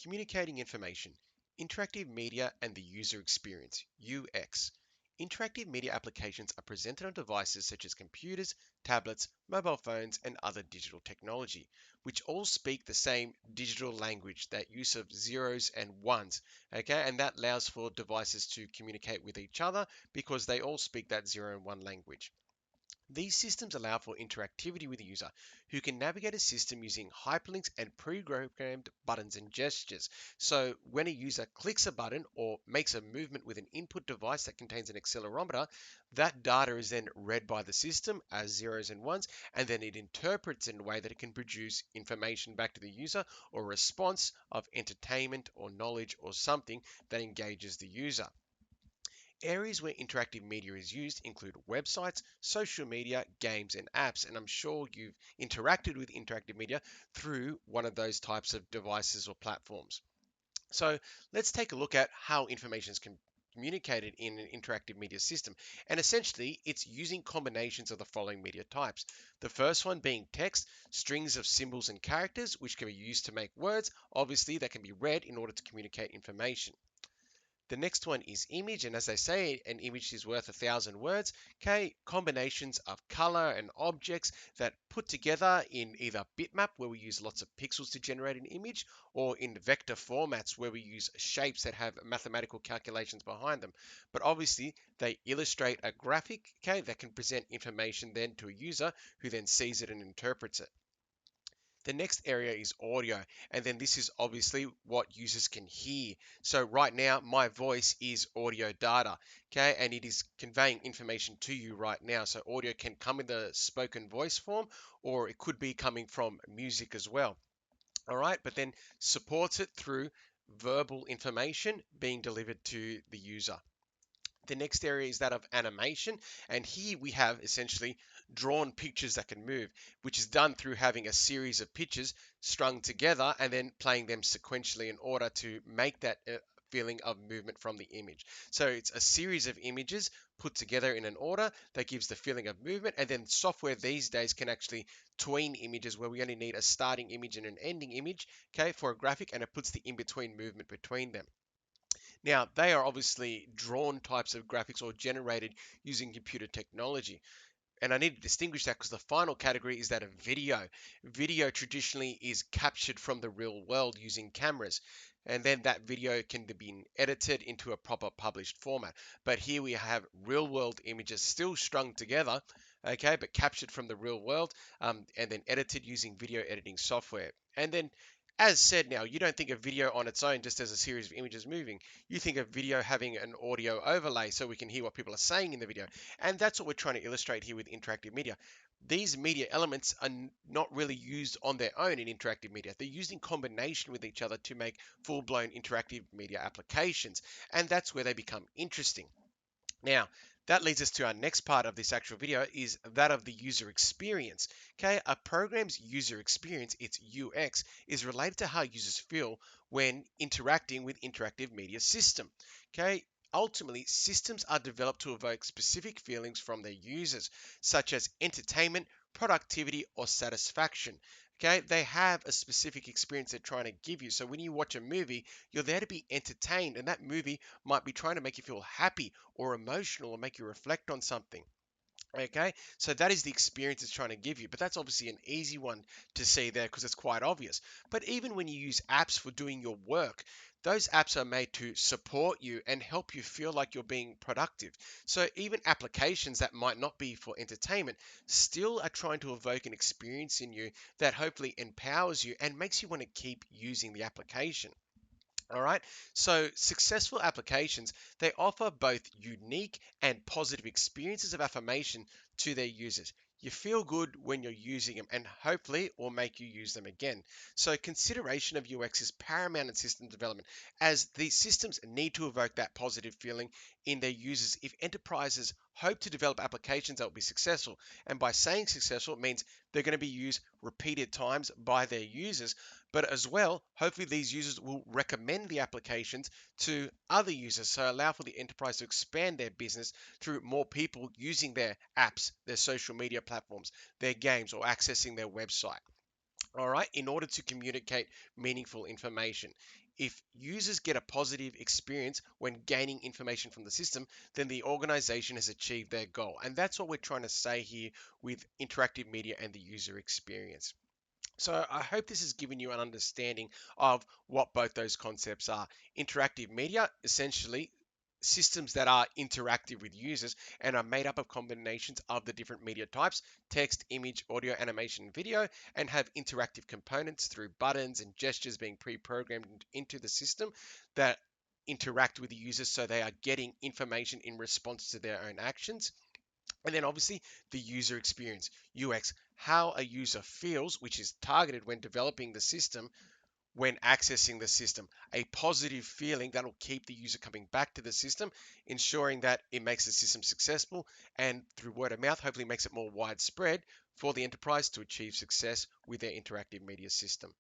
Communicating information, interactive media and the user experience, UX. Interactive media applications are presented on devices such as computers, tablets, mobile phones, and other digital technology, which all speak the same digital language, that use of zeros and ones, okay? And that allows for devices to communicate with each other because they all speak that zero and one language. These systems allow for interactivity with the user, who can navigate a system using hyperlinks and pre-programmed buttons and gestures. So when a user clicks a button or makes a movement with an input device that contains an accelerometer, that data is then read by the system as zeros and ones, and then it interprets in a way that it can produce information back to the user or a response of entertainment or knowledge or something that engages the user. Areas where interactive media is used include websites, social media, games, and apps. And I'm sure you've interacted with interactive media through one of those types of devices or platforms. So let's take a look at how information is communicated in an interactive media system. And essentially, it's using combinations of the following media types. The first one being text, strings of symbols and characters, which can be used to make words, obviously, that can be read in order to communicate information. The next one is image, and as they say, an image is worth 1,000 words. Okay, combinations of color and objects that put together in either bitmap, where we use lots of pixels to generate an image, or in vector formats, where we use shapes that have mathematical calculations behind them. But obviously, they illustrate a graphic, okay, that can present information then to a user who then sees it and interprets it. The next area is audio, and then this is obviously what users can hear. So right now, my voice is audio data, okay, and it is conveying information to you right now. So audio can come in the spoken voice form, or it could be coming from music as well. All right, but then supports it through verbal information being delivered to the user. The next area is that of animation, and here we have essentially drawn pictures that can move, which is done through having a series of pictures strung together and then playing them sequentially in order to make that feeling of movement from the image. So it's a series of images put together in an order that gives the feeling of movement, and then software these days can actually tween images where we only need a starting image and an ending image, okay, for a graphic, and it puts the in-between movement between them. Now, they are obviously drawn types of graphics or generated using computer technology. And I need to distinguish that because the final category is that of video. Video traditionally is captured from the real world using cameras. And then that video can be edited into a proper published format. But here we have real world images still strung together, okay, but captured from the real world, and then edited using video editing software. And then as said, now you don't think of video on its own just as a series of images moving. You think of video having an audio overlay so we can hear what people are saying in the video. And that's what we're trying to illustrate here with interactive media. These media elements are not really used on their own in interactive media. They're used in combination with each other to make full-blown interactive media applications. And that's where they become interesting. Now, that leads us to our next part of this actual video is that of the user experience. Okay, a program's user experience, its UX, is related to how users feel when interacting with interactive media system. Okay, ultimately, systems are developed to evoke specific feelings from their users, such as entertainment, productivity, or satisfaction. Okay, they have a specific experience they're trying to give you. So when you watch a movie, you're there to be entertained, and that movie might be trying to make you feel happy or emotional or make you reflect on something. Okay, so that is the experience it's trying to give you, but that's obviously an easy one to see there because it's quite obvious. But even when you use apps for doing your work, those apps are made to support you and help you feel like you're being productive. So even applications that might not be for entertainment still are trying to evoke an experience in you that hopefully empowers you and makes you want to keep using the application. All right. So successful applications, they offer both unique and positive experiences of affirmation to their users. You feel good when you're using them and hopefully will make you use them again. So consideration of UX is paramount in system development as these systems need to evoke that positive feeling in their users if enterprises hope to develop applications that will be successful. And by saying successful, it means they're going to be used repeated times by their users, but as well, hopefully these users will recommend the applications to other users, so allow for the enterprise to expand their business through more people using their apps, their social media platforms, their games, or accessing their website. all right, in order to communicate meaningful information. If users get a positive experience when gaining information from the system, then the organization has achieved their goal. And that's what we're trying to say here with interactive media and the user experience. So I hope this has given you an understanding of what both those concepts are. Interactive media, essentially systems that are interactive with users and are made up of combinations of the different media types: text, image, audio, animation, video, and have interactive components through buttons and gestures being pre-programmed into the system that interact with the users, so they are getting information in response to their own actions. And then obviously the user experience, UX, how a user feels, which is targeted when developing the system, when accessing the system. A positive feeling that'll keep the user coming back to the system, ensuring that it makes the system successful, and through word of mouth, hopefully makes it more widespread for the enterprise to achieve success with their interactive media system.